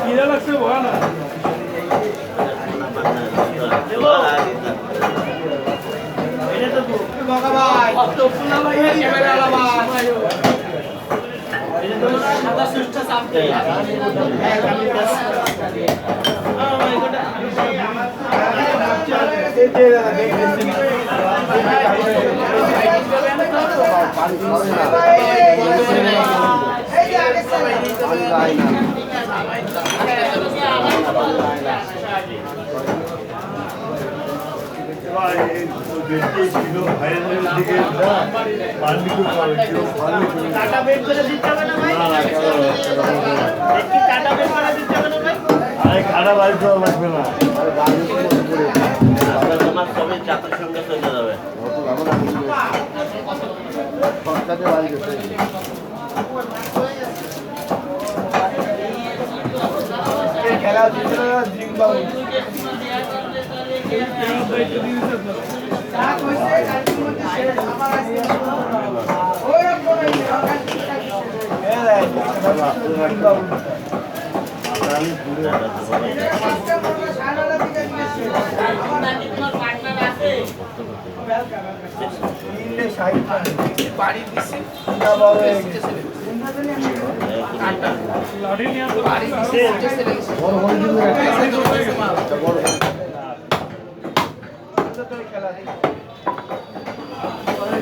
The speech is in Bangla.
কিরা লাগছে বল না এটা তো বাবা ভাই তো ফুলা ভাই ক্যামেরা আলা ভাই এটা তো সাদা সুষ্টা সাপ দেই খারাপ বাড়িতে লাগবে না তোমার সবই চাপের সঙ্গে চলে যাবে খেলা জিম্বাবুয়ে বাড়ি দিছি লড়ি নিয়ে তো বাড়ি দিছি খেলা ওই